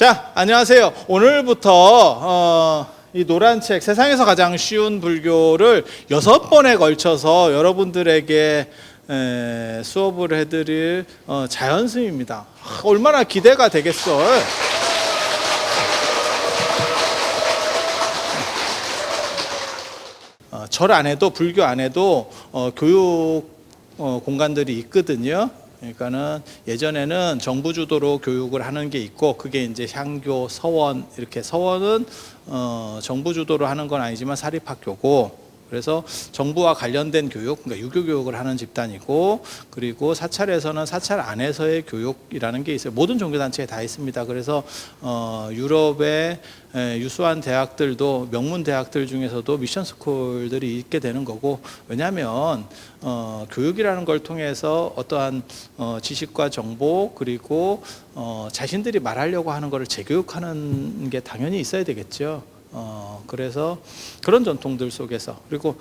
자, 안녕하세요. 오늘부터 이 노란 책 세상에서 가장 쉬운 불교를 6번에 걸쳐서 여러분들에게 수업을 해드릴 자연스입니다. 얼마나 기대가 되겠어요. 절 안에도 불교 안에도 교육 공간들이 있거든요. 그러니까는 예전에는 정부 주도로 교육을 하는 게 있고, 그게 이제 향교, 서원, 이렇게 서원은 정부 주도로 하는 건 아니지만 사립학교고, 그래서 정부와 관련된 교육, 그러니까 유교 교육을 하는 집단이고, 그리고 사찰에서는 사찰 안에서의 교육이라는 게 있어요. 모든 종교단체에 다 있습니다. 그래서 유럽의 유수한 대학들도, 명문 대학들 중에서도 미션 스쿨들이 있게 되는 거고, 왜냐하면 교육이라는 걸 통해서 어떠한 지식과 정보, 그리고 자신들이 말하려고 하는 것을 재교육하는 게 당연히 있어야 되겠죠. 그래서 그런 전통들 속에서, 그리고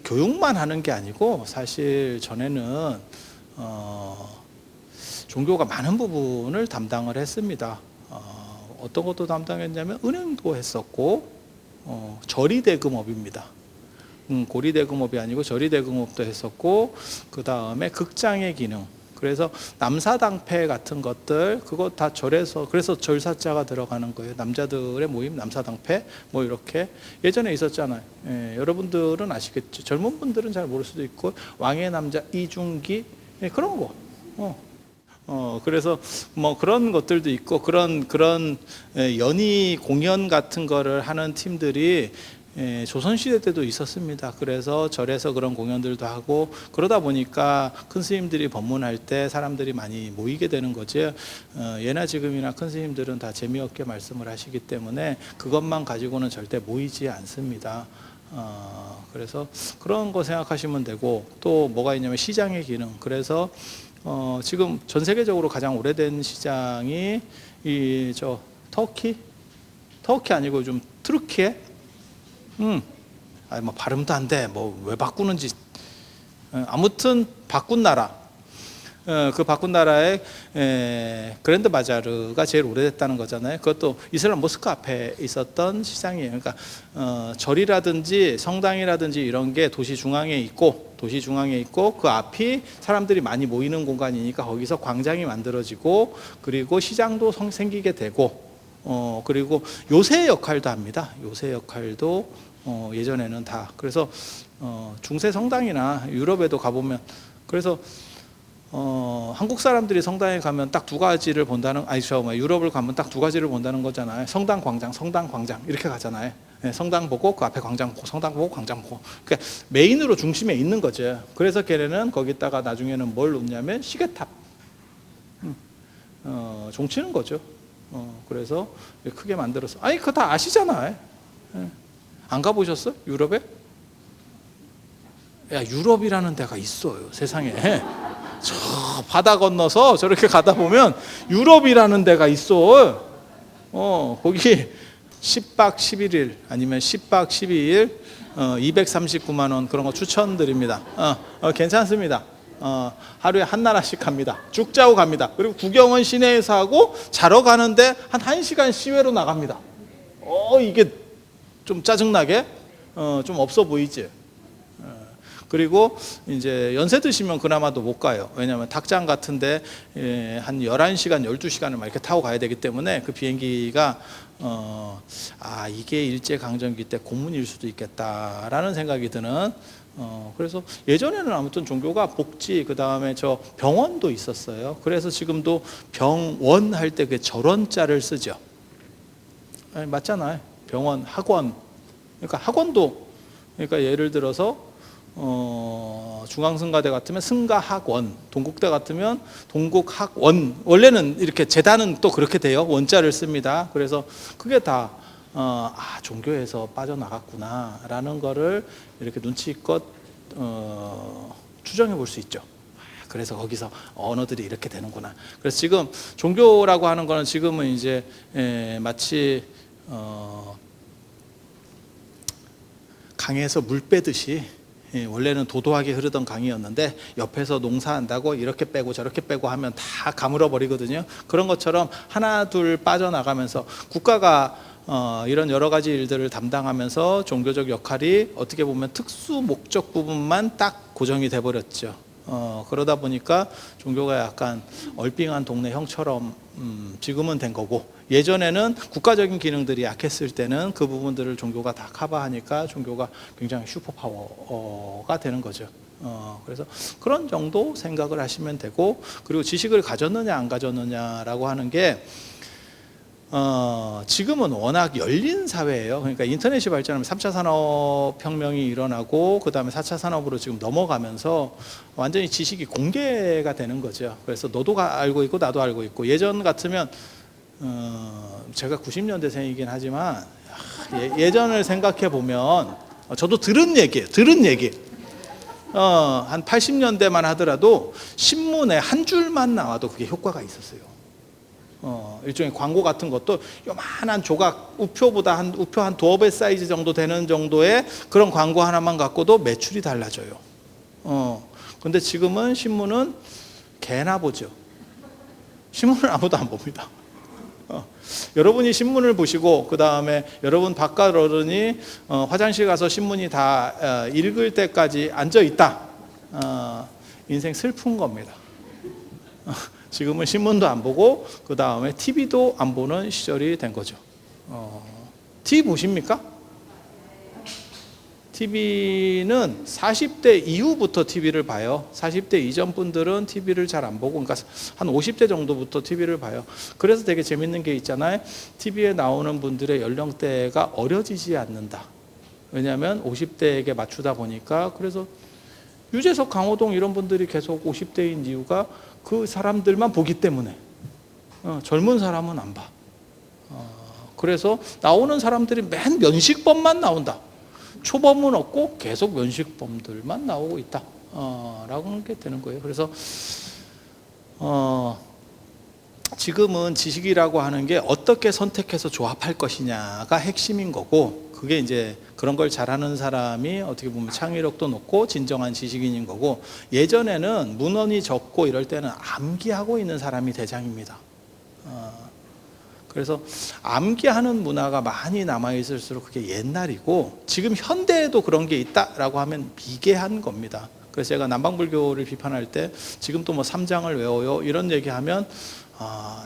교육만 하는 게 아니고, 사실 전에는 종교가 많은 부분을 담당을 했습니다. 어떤 것도 담당했냐면 은행도 했었고, 절이대금업입니다. 고리대금업이 아니고 절이대금업도 했었고, 그 다음에 극장의 기능, 그래서 남사당패 같은 것들, 그거 다 절에서, 그래서 절사자가 들어가는 거예요. 남자들의 모임, 남사당패, 뭐 이렇게 예전에 있었잖아요. 여러분들은 아시겠죠. 젊은 분들은 잘 모를 수도 있고, 왕의 남자 이중기, 그런 거. 그래서 뭐 그런 것들도 있고, 그런 연희 공연 같은 거를 하는 팀들이 조선시대 때도 있었습니다. 그래서 절에서 그런 공연들도 하고, 그러다 보니까 큰 스님들이 법문할 때 사람들이 많이 모이게 되는 거죠. 예나 지금이나 큰 스님들은 다 재미없게 말씀을 하시기 때문에 그것만 가지고는 절대 모이지 않습니다. 그래서 그런 거 생각하시면 되고, 또 뭐가 있냐면 시장의 기능. 그래서 지금 전 세계적으로 가장 오래된 시장이 터키 아니고 좀 트루키에, 뭐 발음도 안 돼. 뭐 왜 바꾸는지. 아무튼 바꾼 나라. 그 바꾼 나라의 그랜드 바자르가 제일 오래됐다는 거잖아요. 그것도 이슬람 모스크 앞에 있었던 시장이에요. 그러니까 절이라든지 성당이라든지 이런 게 도시 중앙에 있고, 그 앞이 사람들이 많이 모이는 공간이니까 거기서 광장이 만들어지고, 그리고 시장도 생기게 되고, 그리고 요새 역할도 합니다. 요새 역할도 예전에는 다. 그래서 중세 성당이나 유럽에도 가보면, 그래서 한국 사람들이 성당에 가면 딱 두 가지를 본다는, 유럽을 가면 딱 두 가지를 본다는 거잖아요. 성당 광장 이렇게 가잖아요. 성당 보고 그 앞에 광장 보고, 성당 보고 광장 보고. 그러니까 메인으로 중심에 있는 거죠. 그래서 걔네는 거기다가 나중에는 뭘 놓냐면 시계탑, 종치는 거죠. 그래서 크게 만들어서, 그거 다 아시잖아요. 안 가보셨어요? 유럽에? 유럽이라는 데가 있어요, 세상에. 저 바다 건너서 저렇게 가다 보면 유럽이라는 데가 있어. 거기 10박 11일 아니면 10박 12일 239만 원, 그런 거 추천드립니다. 괜찮습니다. 하루에 한 나라씩 갑니다. 쭉 짜고 갑니다. 그리고 구경은 시내에서 하고, 자러 가는데 한 1시간 시외로 나갑니다. 이게 좀 짜증나게 좀 없어 보이지. 그리고 이제 연세 드시면 그나마도 못 가요. 왜냐하면 닭장 같은데 한 11시간, 12시간을 막 이렇게 타고 가야 되기 때문에, 그 비행기가 이게 일제강점기 때 고문일 수도 있겠다라는 생각이 드는. 그래서 예전에는 아무튼 종교가 복지, 그 다음에 저 병원도 있었어요. 그래서 지금도 병원 할 때 그 절원자를 쓰죠. 맞잖아요. 병원, 학원. 그러니까 학원도, 그러니까 예를 들어서 중앙승가대 같으면 승가학원, 동국대 같으면 동국학원. 원래는 이렇게 재단은 또 그렇게 돼요. 원자를 씁니다. 그래서 그게 다 종교에서 빠져나갔구나 라는 거를 이렇게 눈치껏 추정해 볼 수 있죠. 그래서 거기서 언어들이 이렇게 되는구나. 그래서 지금 종교라고 하는 거는 지금은 이제 마치 강에서 물 빼듯이 원래는 도도하게 흐르던 강이었는데 옆에서 농사한다고 이렇게 빼고 저렇게 빼고 하면 다 가물어 버리거든요. 그런 것처럼 하나 둘 빠져나가면서 국가가 이런 여러 가지 일들을 담당하면서 종교적 역할이 어떻게 보면 특수 목적 부분만 딱 고정이 돼 버렸죠. 그러다 보니까 종교가 약간 얼빙한 동네 형처럼 지금은 된 거고, 예전에는 국가적인 기능들이 약했을 때는 그 부분들을 종교가 다 커버하니까 종교가 굉장히 슈퍼파워가 되는 거죠. 그래서 그런 정도 생각을 하시면 되고, 그리고 지식을 가졌느냐 안 가졌느냐라고 하는 게 지금은 워낙 열린 사회예요. 그러니까 인터넷이 발전하면 3차 산업혁명이 일어나고 그 다음에 4차 산업으로 지금 넘어가면서 완전히 지식이 공개가 되는 거죠. 그래서 너도 알고 있고 나도 알고 있고, 예전 같으면 제가 90년대생이긴 하지만 예전을 생각해 보면 저도 들은 얘기 한 80년대만 하더라도 신문에 한 줄만 나와도 그게 효과가 있었어요. 일종의 광고 같은 것도 요만한 조각, 우표보다 우표 한 두어 배 사이즈 정도 되는 정도의 그런 광고 하나만 갖고도 매출이 달라져요. 근데 지금은 신문은 개나 보죠. 신문을 아무도 안 봅니다. 여러분이 신문을 보시고 그 다음에 여러분 바깥 어른이 화장실 가서 신문이 다 읽을 때까지 앉아 있다. 인생 슬픈 겁니다. 지금은 신문도 안 보고 그 다음에 TV도 안 보는 시절이 된 거죠. TV 보십니까? TV는 40대 이후부터 TV를 봐요. 40대 이전 분들은 TV를 잘 안 보고, 그러니까 한 50대 정도부터 TV를 봐요. 그래서 되게 재밌는 게 있잖아요. TV에 나오는 분들의 연령대가 어려지지 않는다. 왜냐하면 50대에게 맞추다 보니까. 그래서 유재석, 강호동 이런 분들이 계속 50대인 이유가 그 사람들만 보기 때문에. 젊은 사람은 안 봐. 그래서 나오는 사람들이 맨 면식범만 나온다. 초범은 없고 계속 면식범들만 나오고 있다. 라고 하게 되는 거예요. 그래서 지금은 지식이라고 하는 게 어떻게 선택해서 조합할 것이냐가 핵심인 거고, 그게 이제 그런 걸 잘하는 사람이 어떻게 보면 창의력도 높고 진정한 지식인인 거고, 예전에는 문헌이 적고 이럴 때는 암기하고 있는 사람이 대장입니다. 그래서 암기하는 문화가 많이 남아있을수록 그게 옛날이고, 지금 현대에도 그런 게 있다라고 하면 미개한 겁니다. 그래서 제가 남방불교를 비판할 때 지금 또 뭐 3장을 외워요 이런 얘기하면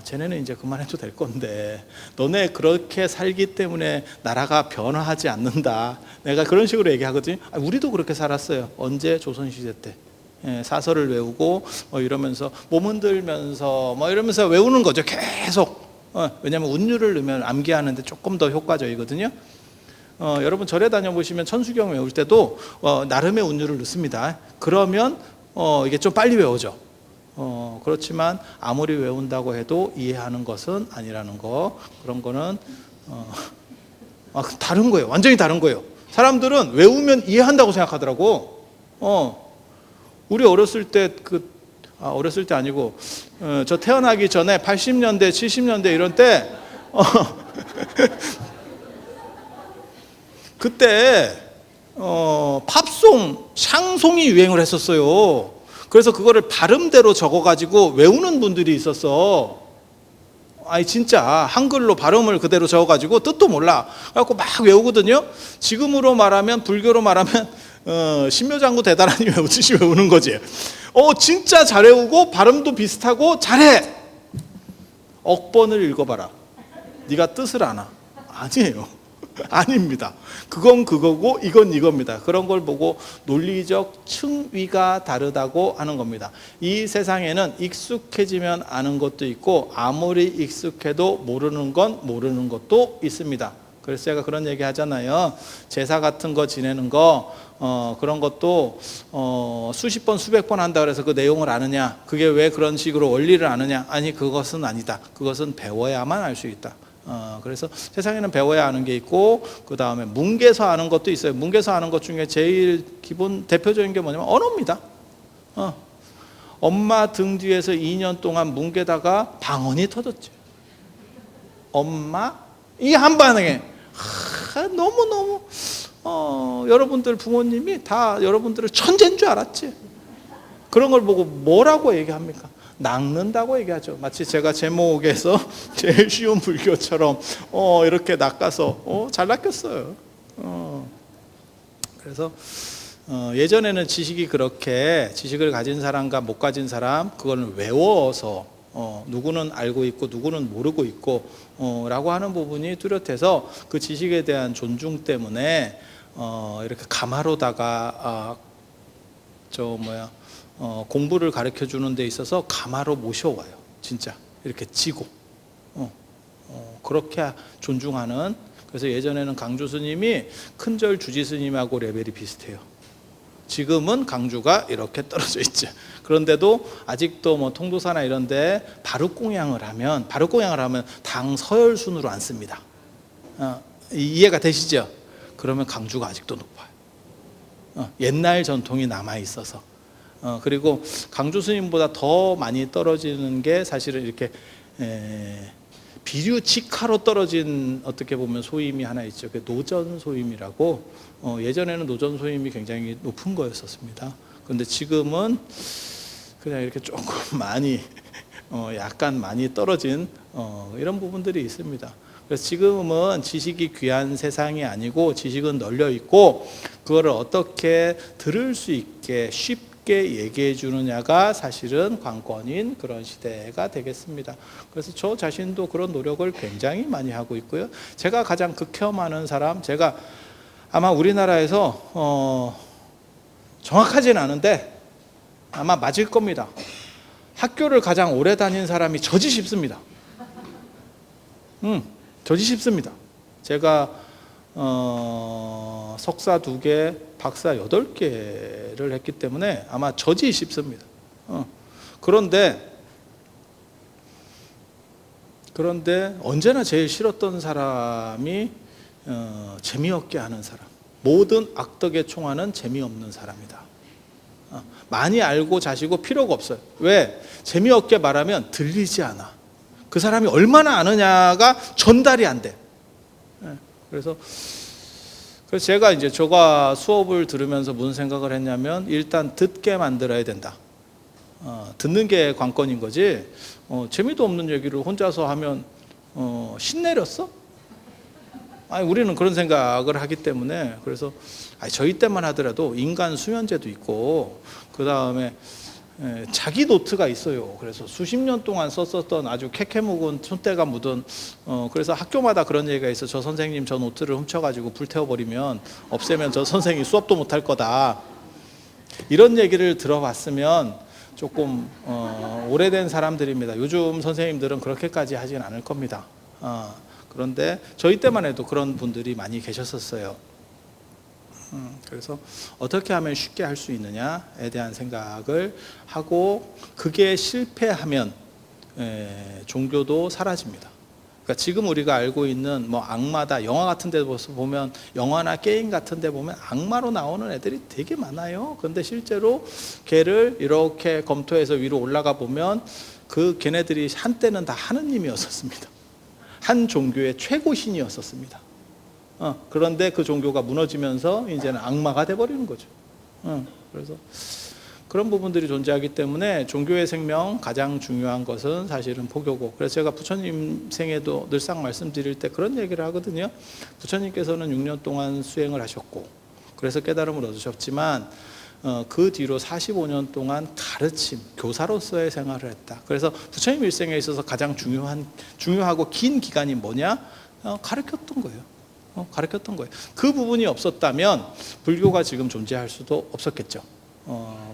쟤네는 이제 그만해도 될 건데 너네 그렇게 살기 때문에 나라가 변화하지 않는다. 내가 그런 식으로 얘기하거든요. 우리도 그렇게 살았어요. 언제? 조선시대 때. 사설을 외우고 이러면서 몸 흔들면서 이러면서 외우는 거죠. 계속. 왜냐하면 운율을 넣으면 암기하는데 조금 더 효과적이거든요. 여러분 절에 다녀보시면 천수경 외울 때도 나름의 운율을 넣습니다. 그러면 이게 좀 빨리 외워져. 그렇지만 아무리 외운다고 해도 이해하는 것은 아니라는 거. 그런 거는 다른 거예요. 완전히 다른 거예요. 사람들은 외우면 이해한다고 생각하더라고. 우리 어렸을 때 어렸을 때 아니고 저 태어나기 전에 80년대 70년대 이런 때 그때 팝송, 샹송이 유행을 했었어요. 그래서 그거를 발음대로 적어가지고 외우는 분들이 있었어. 진짜 한글로 발음을 그대로 적어가지고 뜻도 몰라. 그래갖고 막 외우거든요. 지금으로 말하면, 불교로 말하면 신묘장구 대단하니 외우듯이 외우는 거지. 진짜 잘 외우고 발음도 비슷하고 잘해. 억번을 읽어봐라. 네가 뜻을 아나? 아니에요. 아닙니다. 그건 그거고 이건 이겁니다. 그런 걸 보고 논리적 층위가 다르다고 하는 겁니다. 이 세상에는 익숙해지면 아는 것도 있고 아무리 익숙해도 모르는 건 모르는 것도 있습니다. 그래서 제가 그런 얘기 하잖아요. 제사 같은 거 지내는 거 그런 것도 수십 번 수백 번 한다 그래서 그 내용을 아느냐, 그게 왜 그런 식으로 원리를 아느냐, 아니 그것은 아니다. 그것은 배워야만 알 수 있다. 그래서 세상에는 배워야 아는 게 있고 그 다음에 뭉개서 아는 것도 있어요. 뭉개서 아는 것 중에 제일 기본 대표적인 게 뭐냐면 언어입니다. 엄마 등 뒤에서 2년 동안 뭉개다가 방언이 터졌죠. 엄마 이 한반응에 너무너무 여러분들 부모님이 다 여러분들을 천재인 줄 알았지. 그런 걸 보고 뭐라고 얘기합니까? 낚는다고 얘기하죠. 마치 제가 제목에서 제일 쉬운 불교처럼 이렇게 낚아서 잘 낚였어요. 그래서 예전에는 지식을 가진 사람과 못 가진 사람, 그걸 외워서 누구는 알고 있고 누구는 모르고 있고 라고 하는 부분이 뚜렷해서 그 지식에 대한 존중 때문에 이렇게 가마로다가 공부를 가르쳐 주는 데 있어서 가마로 모셔와요. 진짜 이렇게 지고 그렇게 존중하는. 그래서 예전에는 강주 스님이 큰절 주지 스님하고 레벨이 비슷해요. 지금은 강주가 이렇게 떨어져 있죠. 그런데도 아직도 뭐 통도사나 이런데 바루공양을 하면 당 서열순으로 안 씁니다. 이해가 되시죠? 그러면 강주가 아직도 높아요. 옛날 전통이 남아 있어서. 그리고 강주 스님보다 더 많이 떨어지는 게 사실은 이렇게 비류직하로 떨어진 어떻게 보면 소임이 하나 있죠. 그 노전 소임이라고. 예전에는 노전 소임이 굉장히 높은 거였었습니다. 그런데 지금은 그냥 이렇게 조금 많이 약간 많이 떨어진 이런 부분들이 있습니다. 그래서 지금은 지식이 귀한 세상이 아니고 지식은 널려 있고 그거를 어떻게 들을 수 있게 쉽게 얘기해 주느냐가 사실은 관건인 그런 시대가 되겠습니다. 그래서 저 자신도 그런 노력을 굉장히 많이 하고 있고요. 제가 가장 극혐하는 사람, 제가 아마 우리나라에서 정확하진 않은데 아마 맞을 겁니다. 학교를 가장 오래 다닌 사람이 저지 쉽습니다. 저지 쉽습니다. 제가 석사 2개, 박사 8개를 했기 때문에 아마 저지 쉽습니다. 그런데 언제나 제일 싫었던 사람이 재미없게 하는 사람. 모든 악덕의 총알은 재미없는 사람이다. 많이 알고 자시고 필요가 없어요. 왜? 재미없게 말하면 들리지 않아. 그 사람이 얼마나 아느냐가 전달이 안 돼. 그래서 제가 이제 저가 수업을 들으면서 무슨 생각을 했냐면 일단 듣게 만들어야 된다. 듣는 게 관건인 거지. 재미도 없는 얘기를 혼자서 하면 신내렸어? 아니, 우리는 그런 생각을 하기 때문에. 그래서 저희 때만 하더라도 인간 수면제도 있고 그 다음에 자기 노트가 있어요. 그래서 수십 년 동안 썼었던 아주 캐캐 묵은 손때가 묻은 그래서 학교마다 그런 얘기가 있어. 저 선생님 저 노트를 훔쳐가지고 불태워버리면 없애면 저 선생이 수업도 못할 거다. 이런 얘기를 들어봤으면 조금 오래된 사람들입니다. 요즘 선생님들은 그렇게까지 하진 않을 겁니다. 그런데 저희 때만 해도 그런 분들이 많이 계셨었어요. 그래서 어떻게 하면 쉽게 할 수 있느냐에 대한 생각을 하고 그게 실패하면 종교도 사라집니다. 그러니까 지금 우리가 알고 있는 뭐 악마다, 영화 같은 데 보면, 영화나 게임 같은 데 보면 악마로 나오는 애들이 되게 많아요. 그런데 실제로 걔를 이렇게 검토해서 위로 올라가 보면 걔네들이 한때는 다 하느님이었었습니다. 한 종교의 최고신이었었습니다. 그런데 그 종교가 무너지면서 이제는 악마가 돼버리는 거죠. 그래서 그런 부분들이 존재하기 때문에 종교의 생명 가장 중요한 것은 사실은 포교고, 그래서 제가 부처님 생에도 늘상 말씀드릴 때 그런 얘기를 하거든요. 부처님께서는 6년 동안 수행을 하셨고 그래서 깨달음을 얻으셨지만 그 뒤로 45년 동안 가르침, 교사로서의 생활을 했다. 그래서 부처님 일생에 있어서 가장 중요하고 긴 기간이 뭐냐? 가르쳤던 거예요. 가르쳤던 거예요. 그 부분이 없었다면 불교가 지금 존재할 수도 없었겠죠.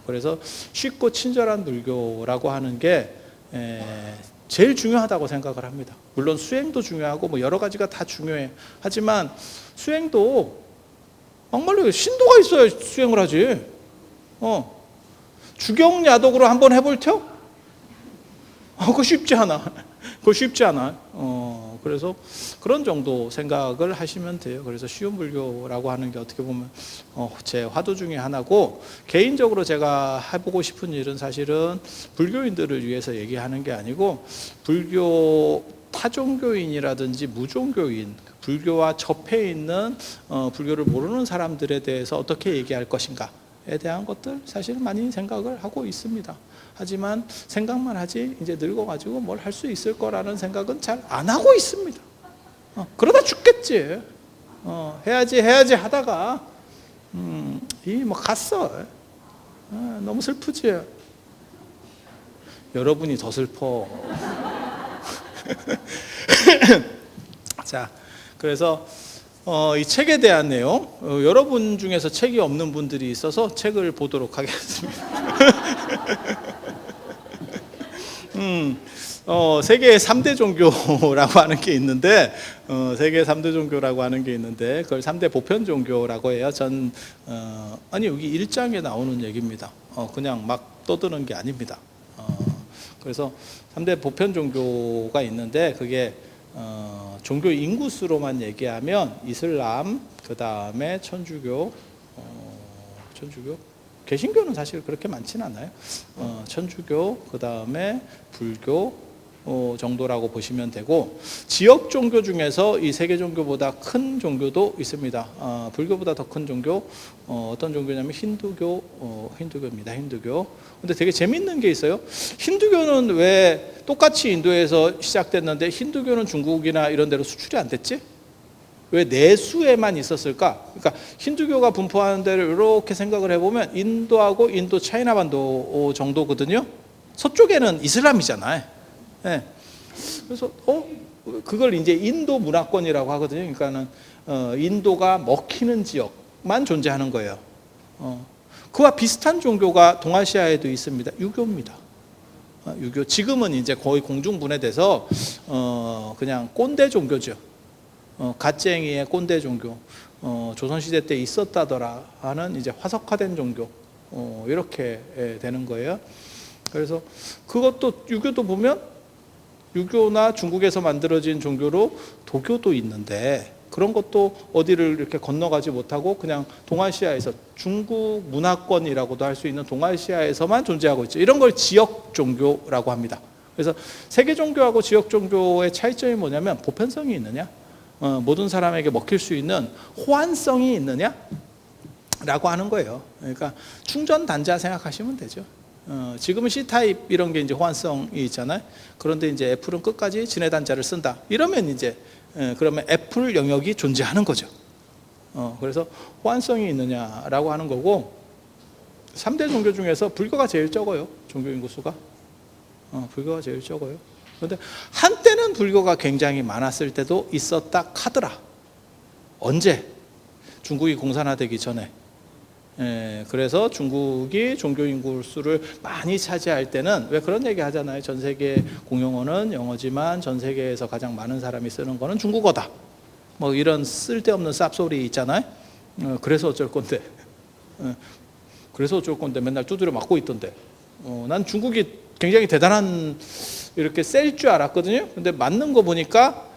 그래서 쉽고 친절한 불교라고 하는 게 제일 중요하다고 생각을 합니다. 물론 수행도 중요하고 뭐 여러 가지가 다 중요해. 하지만 수행도 막말로 신도가 있어야 수행을 하지. 주경야독으로 한번 해볼 텨? 그거 쉽지 않아. 그거 쉽지 않아. 그래서 그런 정도 생각을 하시면 돼요. 그래서 쉬운 불교라고 하는 게 어떻게 보면 제 화두 중에 하나고, 개인적으로 제가 해보고 싶은 일은 사실은 불교인들을 위해서 얘기하는 게 아니고 불교 타종교인이라든지 무종교인, 불교와 접해 있는 불교를 모르는 사람들에 대해서 어떻게 얘기할 것인가에 대한 것들 사실은 많이 생각을 하고 있습니다. 하지만 생각만 하지 이제 늙어가지고 뭘 할 수 있을 거라는 생각은 잘 안 하고 있습니다. 그러다 죽겠지. 해야지 하다가 뭐 갔어. 너무 슬프지. 여러분이 더 슬퍼. 자, 그래서 이 책에 대한 내용, 여러분 중에서 책이 없는 분들이 있어서 책을 보도록 하겠습니다. 세계의 3대 종교라고 하는 게 있는데, 세계의 3대 종교라고 하는 게 있는데, 그걸 3대 보편 종교라고 해요. 아니, 여기 1장에 나오는 얘기입니다. 그냥 막 떠드는 게 아닙니다. 그래서 3대 보편 종교가 있는데, 그게 종교 인구수로만 얘기하면 이슬람, 그 다음에 천주교, 개신교는 사실 그렇게 많지는 않아요. 천주교, 그 다음에 불교 정도라고 보시면 되고, 지역 종교 중에서 이 세계 종교보다 큰 종교도 있습니다. 불교보다 더 큰 종교, 어떤 종교냐면 힌두교입니다. 힌두교. 근데 되게 재밌는 게 있어요. 힌두교는 왜 똑같이 인도에서 시작됐는데 힌두교는 중국이나 이런 데로 수출이 안 됐지? 왜 내수에만 있었을까? 그러니까 힌두교가 분포하는 데를 이렇게 생각을 해보면 인도하고 인도 차이나 반도 정도거든요. 서쪽에는 이슬람이잖아요. 네. 그래서 그걸 이제 인도 문화권이라고 하거든요. 그러니까는 인도가 먹히는 지역만 존재하는 거예요. 그와 비슷한 종교가 동아시아에도 있습니다. 유교입니다. 유교. 지금은 이제 거의 공중분해돼서 그냥 꼰대 종교죠. 갓쟁이의 꼰대 종교, 조선시대 때 있었다더라 하는 이제 화석화된 종교, 이렇게 되는 거예요. 그래서 그것도 유교도 보면 유교나 중국에서 만들어진 종교로 도교도 있는데, 그런 것도 어디를 이렇게 건너가지 못하고 그냥 동아시아에서, 중국 문화권이라고도 할 수 있는 동아시아에서만 존재하고 있죠. 이런 걸 지역 종교라고 합니다. 그래서 세계 종교하고 지역 종교의 차이점이 뭐냐면 보편성이 있느냐, 모든 사람에게 먹힐 수 있는 호환성이 있느냐 라고 하는 거예요. 그러니까 충전 단자 생각하시면 되죠. 지금은 C타입 이런 게 이제 호환성이 있잖아요. 그런데 이제 애플은 끝까지 진해 단자를 쓴다. 이러면 이제 그러면 애플 영역이 존재하는 거죠. 그래서 호환성이 있느냐라고 하는 거고, 3대 종교 중에서 불교가 제일 적어요. 종교 인구수가. 불교가 제일 적어요. 그런데 한때는 불교가 굉장히 많았을 때도 있었다 카더라. 언제? 중국이 공산화되기 전에. 그래서 중국이 종교 인구수를 많이 차지할 때는 왜 그런 얘기 하잖아요. 전 세계 공용어는 영어지만 전 세계에서 가장 많은 사람이 쓰는 거는 중국어다. 뭐 이런 쓸데없는 쌉소리 있잖아요. 그래서 어쩔 건데. 그래서 어쩔 건데 맨날 두드려 맞고 있던데. 난 중국이 굉장히 대단한 이렇게 셀 줄 알았거든요. 근데 맞는 거 보니까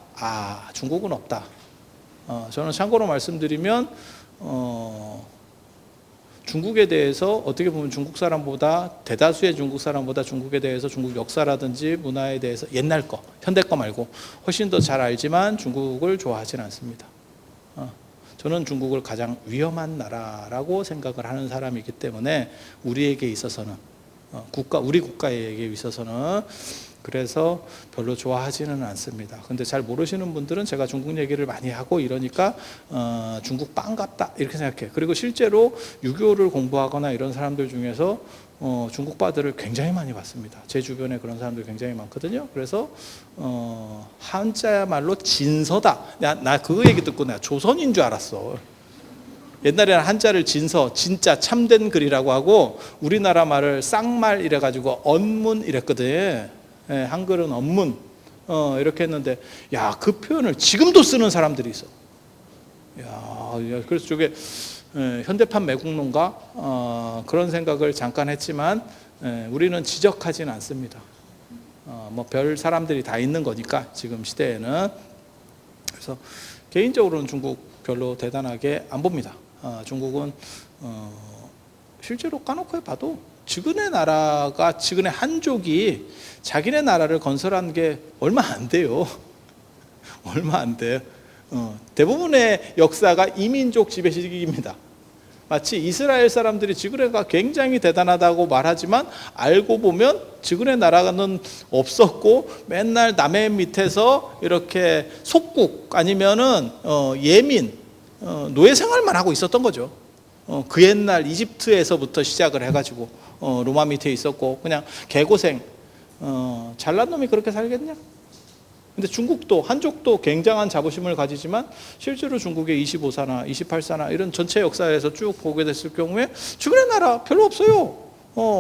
중국은 없다. 저는 참고로 말씀드리면 중국에 대해서 어떻게 보면 중국 사람보다, 대다수의 중국 사람보다 중국에 대해서, 중국 역사라든지 문화에 대해서 옛날 거, 현대 거 말고 훨씬 더 잘 알지만 중국을 좋아하진 않습니다. 저는 중국을 가장 위험한 나라라고 생각을 하는 사람이기 때문에 우리에게 있어서는, 우리 국가에게 있어서는 그래서 별로 좋아하지는 않습니다. 근데 잘 모르시는 분들은 제가 중국 얘기를 많이 하고 이러니까 중국 빵 같다 이렇게 생각해요. 그리고 실제로 유교를 공부하거나 이런 사람들 중에서 중국파들을 굉장히 많이 봤습니다. 제 주변에 그런 사람들 굉장히 많거든요. 그래서 한자야말로 진서다. 나 그 얘기 듣고 내가 조선인 줄 알았어. 옛날에는 한자를 진서, 진짜 참된 글이라고 하고, 우리나라 말을 쌍말 이래가지고 언문 이랬거든. 한글은 언문 이렇게 했는데, 그 표현을 지금도 쓰는 사람들이 있어. 그래서 저게 현대판 매국노인가 그런 생각을 잠깐 했지만, 우리는 지적하지는 않습니다. 뭐 별 사람들이 다 있는 거니까 지금 시대에는. 그래서 개인적으로는 중국 별로 대단하게 안 봅니다. 중국은 실제로 까놓고 봐도 지금의 나라가, 지금의 한족이 자기네 나라를 건설한 게 얼마 안 돼요. 얼마 안 돼요. 대부분의 역사가 이민족 지배 시기입니다. 마치 이스라엘 사람들이 지그레가 굉장히 대단하다고 말하지만 알고 보면 지그레 나라는 없었고 맨날 남의 밑에서 이렇게 속국 아니면은 예민 노예 생활만 하고 있었던 거죠. 그 옛날 이집트에서부터 시작을 해가지고 로마 밑에 있었고 그냥 개고생. 잘난 놈이 그렇게 살겠냐? 근데 중국도 한족도 굉장한 자부심을 가지지만 실제로 중국의 25사나 28사나 이런 전체 역사에서 쭉 보게 됐을 경우에 주변의 나라 별로 없어요.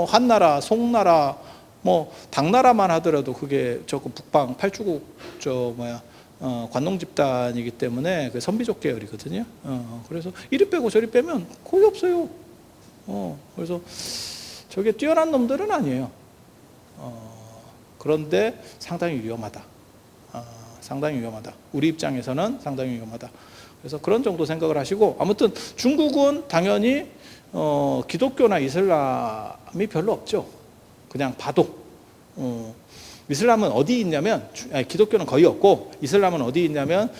한나라, 송나라, 뭐 당나라만 하더라도 그게 저거 북방 팔주국 관농 집단이기 때문에 그 선비족 계열이거든요. 그래서 이리 빼고 저리 빼면 거의 없어요. 그래서 저게 뛰어난 놈들은 아니에요. 그런데 상당히 위험하다. 상당히 위험하다. 우리 입장에서는 상당히 위험하다. 그래서 그런 정도 생각을 하시고 아무튼 중국은 당연히 기독교나 이슬람이 별로 없죠. 그냥 봐도 이슬람은 어디 있냐면 기독교는 거의 없고 이슬람은 어디 있냐면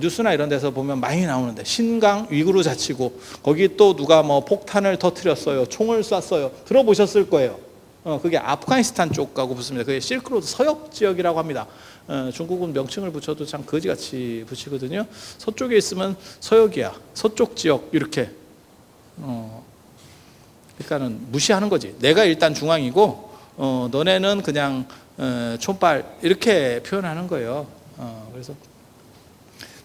뉴스나 이런 데서 보면 많이 나오는데 신강 위구르 자치구 거기 또 누가 뭐 폭탄을 터뜨렸어요. 총을 쐈어요. 들어보셨을 거예요. 그게 아프가니스탄 쪽하고 붙습니다. 그게 실크로드 서역 지역이라고 합니다. 중국은 명칭을 붙여도 참 거지같이 붙이거든요. 서쪽에 있으면 서역이야. 서쪽 지역 이렇게. 그러니까는 무시하는 거지. 내가 일단 중앙이고 너네는 그냥 촌발 이렇게 표현하는 거예요. 그래서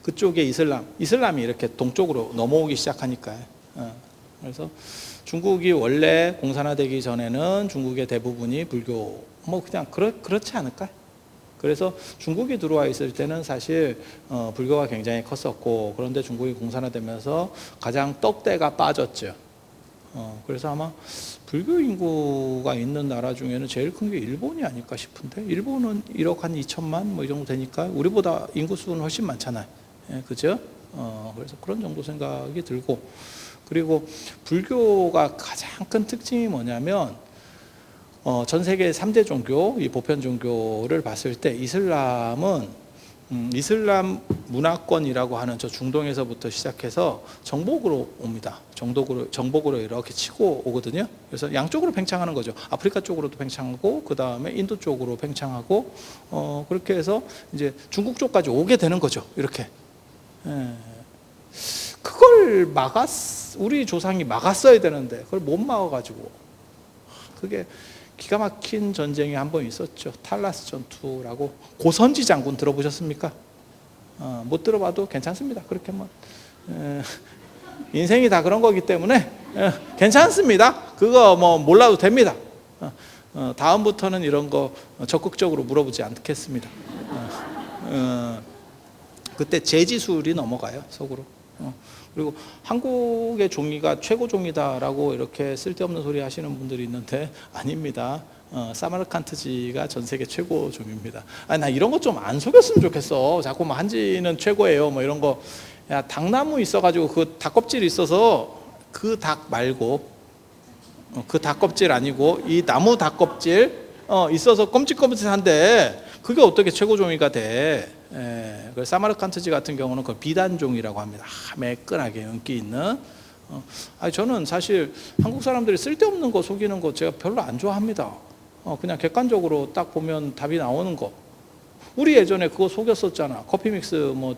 그쪽에 이슬람이 이렇게 동쪽으로 넘어오기 시작하니까. 그래서 중국이 원래 공산화되기 전에는 중국의 대부분이 불교 뭐 그냥 그렇지 않을까? 그래서 중국이 들어와 있을 때는 사실 불교가 굉장히 컸었고 그런데 중국이 공산화되면서 가장 떡대가 빠졌죠. 그래서 아마 불교 인구가 있는 나라 중에는 제일 큰 게 일본이 아닐까 싶은데 일본은 1억 한 2천만 뭐 이 정도 되니까 우리보다 인구수는 훨씬 많잖아요. 그죠? 그래서 그런 정도 생각이 들고 그리고 불교가 가장 큰 특징이 뭐냐면 전 세계 3대 종교, 이 보편 종교를 봤을 때 이슬람은 이슬람 문화권이라고 하는 저 중동에서부터 시작해서 정복으로 옵니다. 정복으로 이렇게 치고 오거든요. 그래서 양쪽으로 팽창하는 거죠. 아프리카 쪽으로도 팽창하고 그 다음에 인도 쪽으로 팽창하고 그렇게 해서 이제 중국 쪽까지 오게 되는 거죠. 이렇게. 그걸 우리 조상이 막았어야 되는데 그걸 못 막아가지고 그게 기가 막힌 전쟁이 한 번 있었죠. 탈라스 전투라고. 고선지 장군 들어보셨습니까? 못 들어봐도 괜찮습니다. 그렇게 뭐 인생이 다 그런 거기 때문에 괜찮습니다. 그거 뭐 몰라도 됩니다. 다음부터는 이런 거 적극적으로 물어보지 않겠습니다. 그때 재지술이 넘어가요, 속으로. 그리고 한국의 종이가 최고 종이다라고 이렇게 쓸데없는 소리 하시는 분들이 있는데 아닙니다. 사마르칸트지가 전 세계 최고 종입니다. 나 이런 거 좀 안 속였으면 좋겠어. 자꾸 뭐 한지는 최고예요. 뭐 이런 거. 야, 닭나무 있어가지고 그 닭껍질이 있어서 그 닭 말고 그 닭껍질 아니고 이 나무 닭껍질 있어서 껌찍껌찍한데 그게 어떻게 최고 종이가 돼? 그 사마르칸트지 같은 경우는 그 비단종이라고 합니다. 매끈하게 윤기 있는. 저는 사실 한국 사람들이 쓸데없는 거 속이는 거 제가 별로 안 좋아합니다. 그냥 객관적으로 딱 보면 답이 나오는 거. 우리 예전에 그거 속였었잖아. 커피 믹스 뭐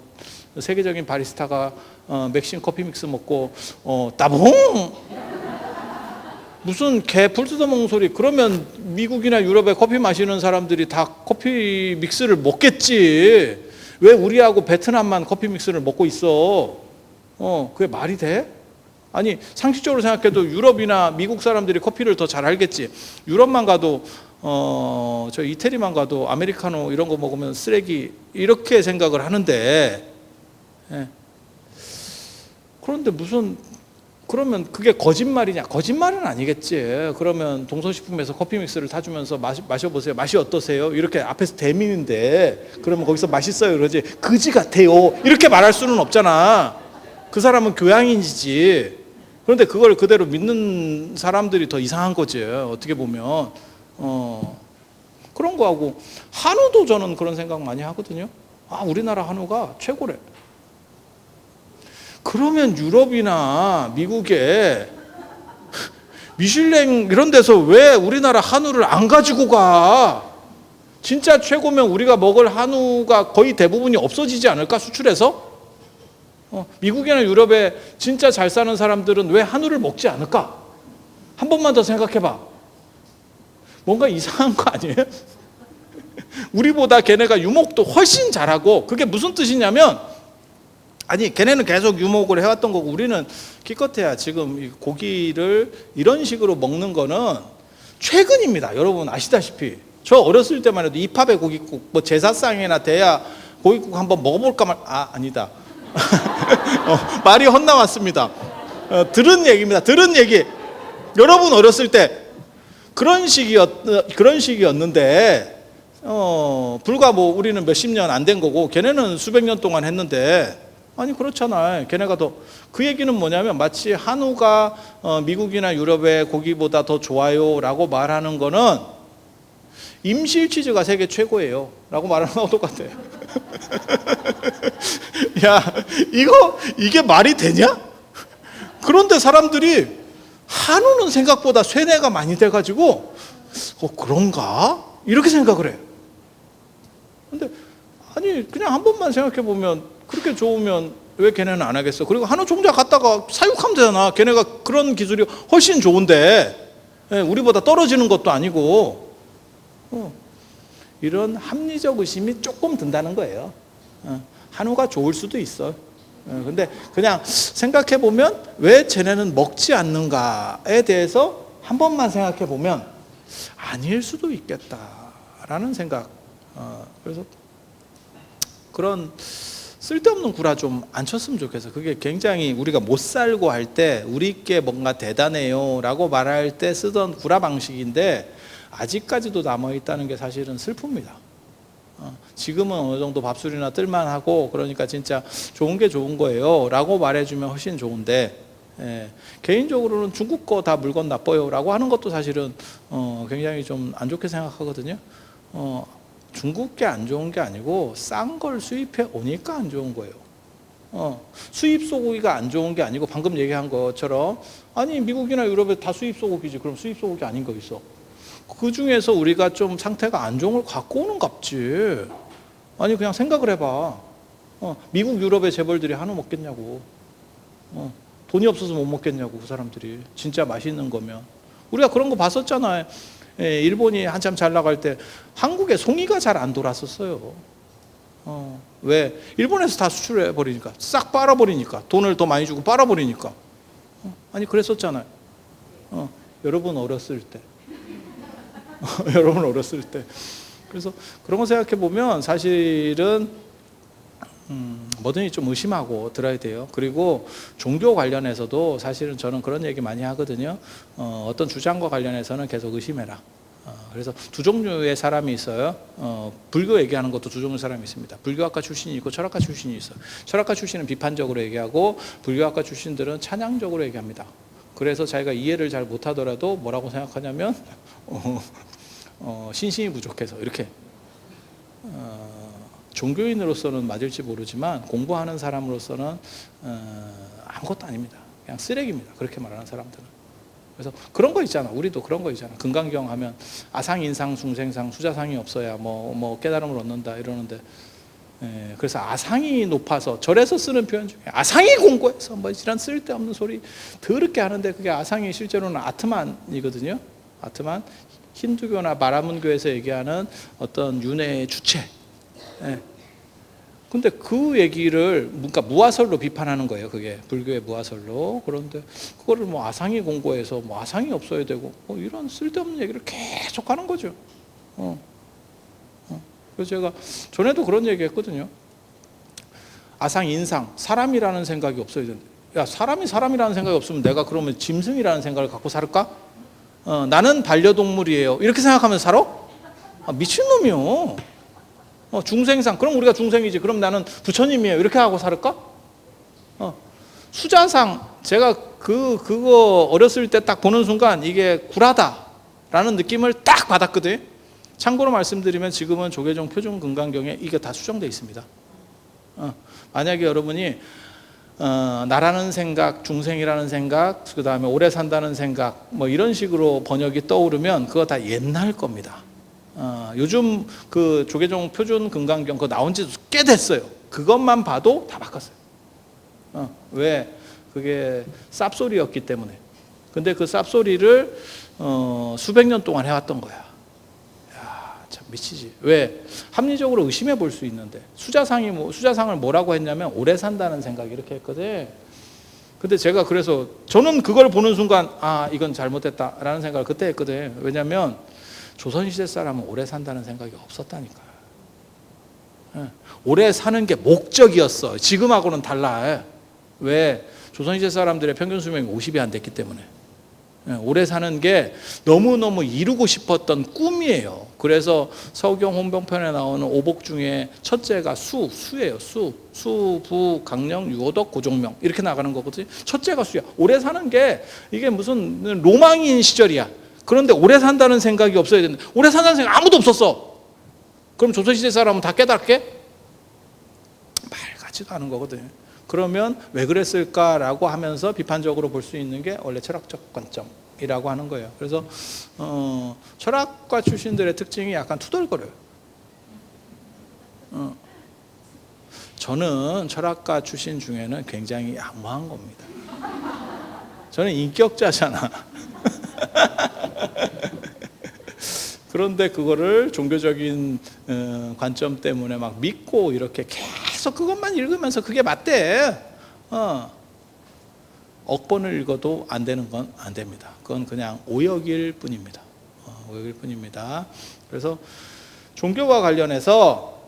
세계적인 바리스타가 맥심 커피 믹스 먹고 따봉 무슨 개 풀 뜯어먹는 소리. 그러면 미국이나 유럽에 커피 마시는 사람들이 다 커피 믹스를 먹겠지. 왜 우리하고 베트남만 커피 믹스를 먹고 있어? 그게 말이 돼? 아니 상식적으로 생각해도 유럽이나 미국 사람들이 커피를 더 잘 알겠지. 유럽만 가도 저 이태리만 가도 아메리카노 이런 거 먹으면 쓰레기 이렇게 생각을 하는데 그런데 그러면 그게 거짓말이냐? 거짓말은 아니겠지. 그러면 동서식품에서 커피 믹스를 타주면서 마셔보세요. 맛이 어떠세요? 이렇게 앞에서 대미는데 그러면 거기서 맛있어요 그러지. 그지 같아요. 이렇게 말할 수는 없잖아. 그 사람은 교양인이지. 그런데 그걸 그대로 믿는 사람들이 더 이상한 거지. 어떻게 보면. 그런 거하고 한우도 저는 그런 생각 많이 하거든요. 우리나라 한우가 최고래. 그러면 유럽이나 미국에 미슐랭 이런 데서 왜 우리나라 한우를 안 가지고 가? 진짜 최고면 우리가 먹을 한우가 거의 대부분이 없어지지 않을까? 수출해서? 미국이나 유럽에 진짜 잘 사는 사람들은 왜 한우를 먹지 않을까? 한 번만 더 생각해봐. 뭔가 이상한 거 아니에요? 우리보다 걔네가 유목도 훨씬 잘하고, 그게 무슨 뜻이냐면, 아니 걔네는 계속 유목을 해왔던 거고 우리는 기껏해야 지금 고기를 이런 식으로 먹는 거는 최근입니다. 여러분 아시다시피 저 어렸을 때만 해도 이팝의 고깃국, 뭐 제사상이나 대야 고깃국 한번 먹어볼까 말, 아니다. 말이 헛나왔습니다. 들은 얘기입니다. 들은 얘기. 여러분 어렸을 때 그런 시기였는데 불과 뭐 우리는 몇십 년 안 된 거고 걔네는 수백 년 동안 했는데, 아니 그렇잖아요. 걔네가 더, 그 얘기는 뭐냐면 마치 한우가 미국이나 유럽의 고기보다 더 좋아요 라고 말하는 거는 임실 치즈가 세계 최고예요 라고 말하는 거하고 똑같아요. 야, 이게 말이 되냐? 그런데 사람들이 한우는 생각보다 쇠뇌가 많이 돼가지고 그런가? 이렇게 생각을 해요. 근데 아니 그냥 한 번만 생각해 보면 그렇게 좋으면 왜 걔네는 안 하겠어? 그리고 한우 종자 갖다가 사육하면 되잖아. 걔네가 그런 기술이 훨씬 좋은데 우리보다 떨어지는 것도 아니고. 이런 합리적 의심이 조금 든다는 거예요. 한우가 좋을 수도 있어. 근데 그냥 생각해 보면 왜 쟤네는 먹지 않는가에 대해서 한 번만 생각해 보면 아닐 수도 있겠다라는 생각. 그래서 그런 쓸데없는 구라 좀 안 쳤으면 좋겠어. 그게 굉장히 우리가 못 살고 할 때 우리께 뭔가 대단해요 라고 말할 때 쓰던 구라 방식인데 아직까지도 남아있다는 게 사실은 슬픕니다. 지금은 어느 정도 밥술이나 뜰만하고 그러니까 진짜 좋은 게 좋은 거예요 라고 말해주면 훨씬 좋은데, 개인적으로는 중국 거 다 물건 나빠요 라고 하는 것도 사실은 굉장히 좀 안 좋게 생각하거든요. 중국 게 안 좋은 게 아니고 싼 걸 수입해 오니까 안 좋은 거예요. 수입 소고기가 안 좋은 게 아니고 방금 얘기한 것처럼, 아니 미국이나 유럽에 다 수입 소고기지, 그럼 수입 소고기 아닌 거 있어? 그 중에서 우리가 좀 상태가 안 좋은 걸 갖고 오는 값지. 아니 그냥 생각을 해봐. 미국 유럽의 재벌들이 한우 먹겠냐고. 돈이 없어서 못 먹겠냐고. 그 사람들이 진짜 맛있는 거면. 우리가 그런 거 봤었잖아요. 일본이 한참 잘 나갈 때 한국에 송이가 잘 안 돌았었어요. 왜? 일본에서 다 수출해 버리니까, 싹 빨아버리니까, 돈을 더 많이 주고 빨아버리니까. 아니 그랬었잖아요. 여러분 어렸을 때. 여러분 어렸을 때. 그래서 그런 거 생각해 보면 사실은 뭐든지 좀 의심하고 들어야 돼요. 그리고 종교 관련해서도 사실은 저는 그런 얘기 많이 하거든요. 어떤 주장과 관련해서는 계속 의심해라. 그래서 두 종류의 사람이 있어요. 불교 얘기하는 것도 두 종류의 사람이 있습니다. 불교학과 출신이 있고 철학과 출신이 있어요. 철학과 출신은 비판적으로 얘기하고 불교학과 출신들은 찬양적으로 얘기합니다. 그래서 자기가 이해를 잘 못하더라도 뭐라고 생각하냐면 신심이 부족해서 이렇게. 종교인으로서는 맞을지 모르지만 공부하는 사람으로서는 아무것도 아닙니다. 그냥 쓰레기입니다. 그렇게 말하는 사람들은. 그래서 그런 거 있잖아. 우리도 그런 거 있잖아. 금강경 하면 아상, 인상, 중생상, 수자상이 없어야 뭐 깨달음을 얻는다 이러는데, 그래서 아상이 높아서 절에서 쓰는 표현 중에 아상이 공고해서 뭐 이런 쓸데없는 소리 더럽게 하는데, 그게 아상이 실제로는 아트만이거든요. 아트만, 힌두교나 마라문교에서 얘기하는 어떤 윤회의 주체. 근데 그 얘기를 그러니까 무아설로 비판하는 거예요. 그게 불교의 무아설로. 그런데 그거를 뭐 아상이 공고해서 뭐 아상이 없어야 되고 뭐 이런 쓸데없는 얘기를 계속 하는 거죠. 그래서 제가 전에도 그런 얘기 했거든요. 아상, 인상, 사람이라는 생각이 없어야 된다. 야, 사람이 사람이라는 생각이 없으면 내가 그러면 짐승이라는 생각을 갖고 살까? 나는 반려동물이에요. 이렇게 생각하면서 살아? 미친놈이요. 중생상, 그럼 우리가 중생이지. 그럼 나는 부처님이에요. 이렇게 하고 살까? 수자상, 제가 그거 어렸을 때 딱 보는 순간 이게 구라다라는 느낌을 딱 받았거든요. 참고로 말씀드리면 지금은 조계종 표준 금강경에 이게 다 수정되어 있습니다. 만약에 여러분이 나라는 생각, 중생이라는 생각, 그 다음에 오래 산다는 생각, 뭐 이런 식으로 번역이 떠오르면 그거 다 옛날 겁니다. 요즘 그 조계종 표준 금강경 그거 나온 지 꽤 됐어요. 그것만 봐도 다 바꿨어요. 왜? 그게 쌉소리였기 때문에. 근데 그 쌉소리를 수백 년 동안 해왔던 거야. 야, 참 미치지. 왜? 합리적으로 의심해 볼 수 있는데 수자상을 뭐라고 했냐면 오래 산다는 생각 이렇게 했거든. 근데 제가 그래서 저는 그걸 보는 순간 이건 잘못됐다라는 생각을 그때 했거든. 왜냐하면 조선시대 사람은 오래 산다는 생각이 없었다니까. 오래 사는 게 목적이었어. 지금하고는 달라. 왜? 조선시대 사람들의 평균 수명이 50이 안 됐기 때문에. 오래 사는 게 너무너무 이루고 싶었던 꿈이에요. 그래서 서경 혼병편에 나오는 오복 중에 첫째가 수예요. 수, 부, 강령, 유호덕, 고종명 이렇게 나가는 거거든요. 첫째가 수야. 오래 사는 게 이게 무슨 로망인 시절이야. 그런데 오래 산다는 생각이 없어야 되는데 오래 산다는 생각 아무도 없었어. 그럼 조선시대 사람은 다 깨닫게? 말 같지도 않은 거거든요. 그러면 왜 그랬을까라고 하면서 비판적으로 볼 수 있는 게 원래 철학적 관점이라고 하는 거예요. 그래서 철학과 출신들의 특징이 약간 투덜거려요. 저는 철학과 출신 중에는 굉장히 양호한 겁니다. 저는 인격자잖아. 그런데 그거를 종교적인 관점 때문에 막 믿고 이렇게 계속 그것만 읽으면서 그게 맞대. 억번을 읽어도 안 되는 건 안 됩니다. 그건 그냥 오역일 뿐입니다. 오역일 뿐입니다. 그래서 종교와 관련해서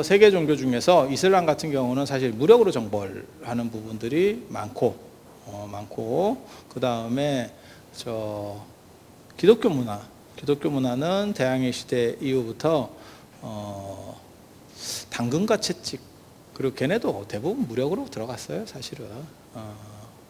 세계 종교 중에서 이슬람 같은 경우는 사실 무력으로 정벌하는 부분들이 많고 그 다음에 기독교 문화는 대항해 시대 이후부터 당근과 채찍 그리고 걔네도 대부분 무력으로 들어갔어요, 사실은.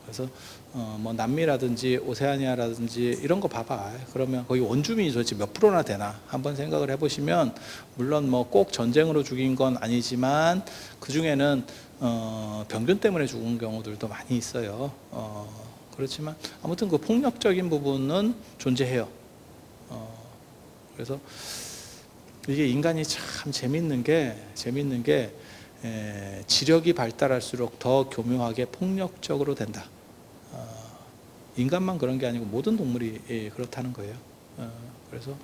그래서 뭐 남미라든지 오세아니아라든지 이런 거 봐봐. 그러면 거기 원주민이 도대체 몇 프로나 되나 한번 생각을 해보시면 물론 뭐 꼭 전쟁으로 죽인 건 아니지만 그 중에는 병균 때문에 죽은 경우들도 많이 있어요. 그렇지만 아무튼 그 폭력적인 부분은 존재해요. 그래서 이게 인간이 참 재밌는 게 지력이 발달할수록 더 교묘하게 폭력적으로 된다. 인간만 그런 게 아니고 모든 동물이 그렇다는 거예요. 그래서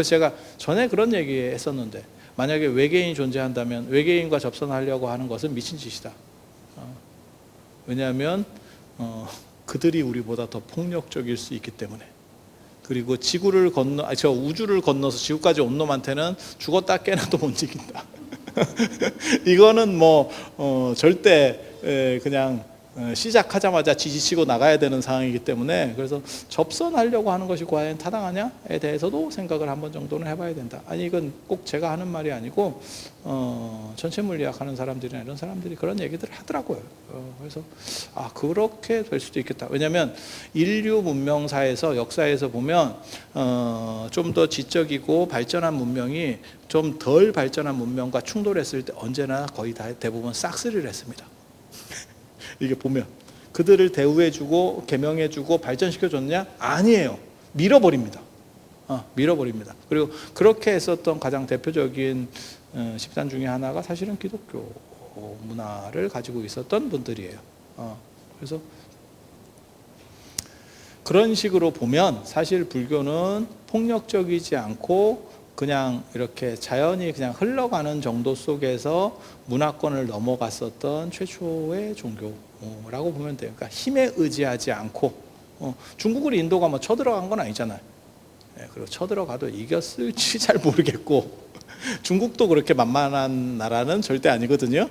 제가 전에 그런 얘기 했었는데 만약에 외계인이 존재한다면 외계인과 접선하려고 하는 것은 미친 짓이다. 왜냐하면 그들이 우리보다 더 폭력적일 수 있기 때문에. 그리고 우주를 건너서 지구까지 온 놈한테는 죽었다 깨나도 못 이긴다. 이거는 뭐 절대 그냥 시작하자마자 지지치고 나가야 되는 상황이기 때문에 그래서 접선하려고 하는 것이 과연 타당하냐에 대해서도 생각을 한번 정도는 해봐야 된다. 아니 이건 꼭 제가 하는 말이 아니고 전체 물리학 하는 사람들이나 이런 사람들이 그런 얘기들을 하더라고요. 그래서 그렇게 될 수도 있겠다. 왜냐하면 인류 문명사에서 역사에서 보면 좀 더 지적이고 발전한 문명이 좀 덜 발전한 문명과 충돌했을 때 언제나 거의 다 대부분 싹쓸이를 했습니다. 이게 보면 그들을 대우해주고 개명해주고 발전시켜줬냐? 아니에요. 밀어버립니다. 밀어버립니다. 그리고 그렇게 했었던 가장 대표적인 집단 중에 하나가 사실은 기독교 문화를 가지고 있었던 분들이에요. 그래서 그런 식으로 보면 사실 불교는 폭력적이지 않고 그냥 이렇게 자연히 그냥 흘러가는 정도 속에서 문화권을 넘어갔었던 최초의 종교라고 보면 돼요. 그러니까 힘에 의지하지 않고 중국을 인도가 뭐 쳐들어간 건 아니잖아요. 그리고 쳐들어가도 이겼을지 잘 모르겠고 중국도 그렇게 만만한 나라는 절대 아니거든요.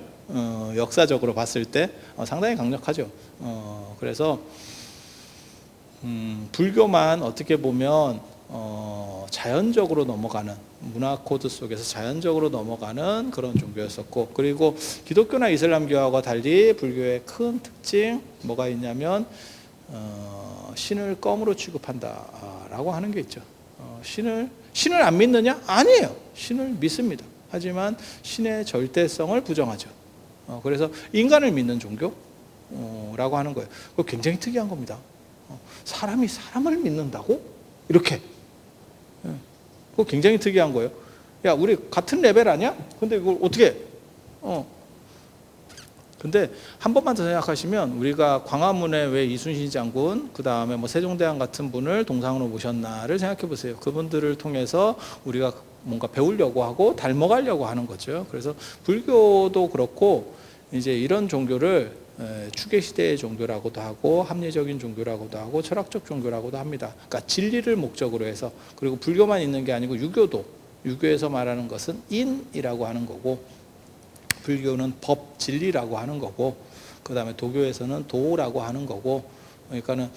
역사적으로 봤을 때 상당히 강력하죠. 그래서 불교만 어떻게 보면 자연적으로 넘어가는 문화 코드 속에서 자연적으로 넘어가는 그런 종교였었고 그리고 기독교나 이슬람교하고 달리 불교의 큰 특징 뭐가 있냐면 신을 껌으로 취급한다라고 하는 게 있죠. 신을 안 믿느냐? 아니에요. 신을 믿습니다. 하지만 신의 절대성을 부정하죠. 그래서 인간을 믿는 종교라고 하는 거예요. 그거 굉장히 특이한 겁니다. 사람이 사람을 믿는다고? 이렇게. 그거 굉장히 특이한 거예요. 야, 우리 같은 레벨 아니야? 근데 이걸 어떻게? 근데 한 번만 더 생각하시면, 우리가 광화문에 왜 이순신 장군, 그 다음에 뭐 세종대왕 같은 분을 동상으로 모셨나를 생각해 보세요. 그분들을 통해서 우리가 뭔가 배우려고 하고 닮아가려고 하는 거죠. 그래서 불교도 그렇고, 이제 이런 종교를 추계 시대의 종교라고도 하고, 합리적인 종교라고도 하고, 철학적 종교라고도 합니다. 그러니까 진리를 목적으로 해서. 그리고 불교만 있는 게 아니고 유교에서 말하는 것은 인이라고 하는 거고, 불교는 법, 진리라고 하는 거고, 그 다음에 도교에서는 도라고 하는 거고. 그러니까는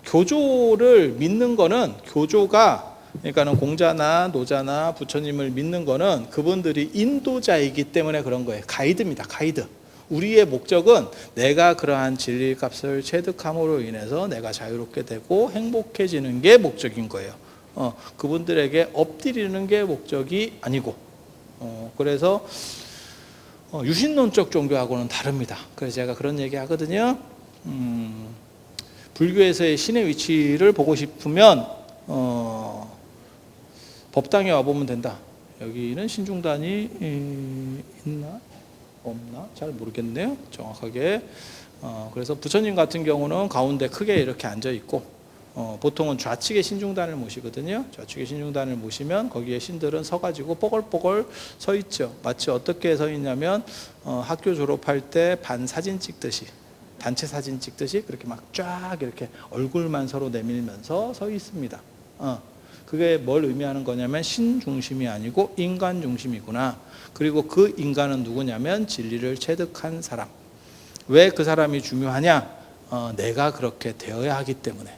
교조를 믿는 거는, 교조가 그러니까는 공자나 노자나 부처님을 믿는 거는 그분들이 인도자이기 때문에 그런 거예요. 가이드입니다. 가이드. 우리의 목적은 내가 그러한 진리 값을 체득함으로 인해서 내가 자유롭게 되고 행복해지는 게 목적인 거예요. 그분들에게 엎드리는 게 목적이 아니고. 그래서 유신론적 종교하고는 다릅니다. 그래서 제가 그런 얘기 하거든요. 불교에서의 신의 위치를 보고 싶으면 법당에 와보면 된다. 여기는 신중단이 있나? 없나? 잘 모르겠네요. 정확하게. 그래서 부처님 같은 경우는 가운데 크게 이렇게 앉아 있고, 보통은 좌측에 신중단을 모시거든요. 좌측에 신중단을 모시면 거기에 신들은 서가지고 뽀글뽀글 서 있죠. 마치 어떻게 서 있냐면 학교 졸업할 때 반 사진 찍듯이, 단체 사진 찍듯이 그렇게 막 쫙 이렇게 얼굴만 서로 내밀면서 서 있습니다. 그게 뭘 의미하는 거냐면 신 중심이 아니고 인간 중심이구나. 그리고 그 인간은 누구냐면 진리를 체득한 사람. 왜 그 사람이 중요하냐? 내가 그렇게 되어야 하기 때문에.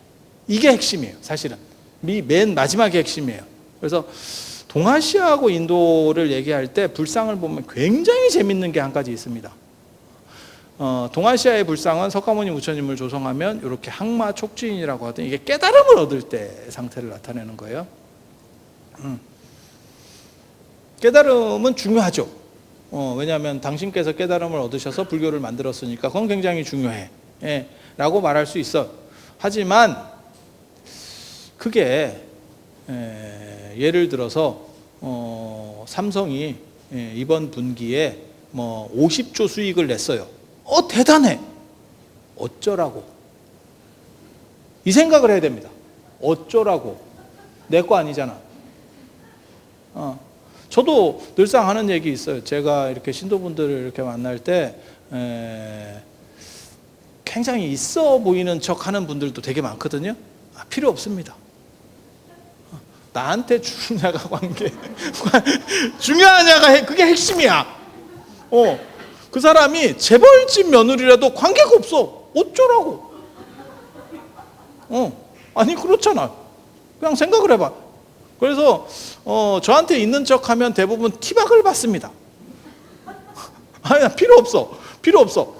이게 핵심이에요. 사실은 맨 마지막에 핵심이에요. 그래서 동아시아하고 인도를 얘기할 때 불상을 보면 굉장히 재밌는 게 한 가지 있습니다. 동아시아의 불상은 석가모니 부처님을 조성하면 이렇게 항마 촉주인이라고 하던, 이게 깨달음을 얻을 때 상태를 나타내는 거예요. 깨달음은 중요하죠. 왜냐하면 당신께서 깨달음을 얻으셔서 불교를 만들었으니까 그건 굉장히 중요해 라고 말할 수 있어. 하지만 그게 예를 들어서 삼성이 이번 분기에 뭐 50조 수익을 냈어요. 대단해. 어쩌라고? 이 생각을 해야 됩니다. 어쩌라고? 내 거 아니잖아. 저도 늘상 하는 얘기 있어요. 제가 이렇게 신도분들을 이렇게 만날 때 굉장히 있어 보이는 척 하는 분들도 되게 많거든요. 필요 없습니다. 나한테 주냐가 관계 중요하냐가 그게 핵심이야. 그 사람이 재벌집 며느리라도 관계가 없어. 어쩌라고? 아니 그렇잖아. 그냥 생각을 해봐. 그래서 저한테 있는 척하면 대부분 티박을 받습니다. 아니 필요 없어.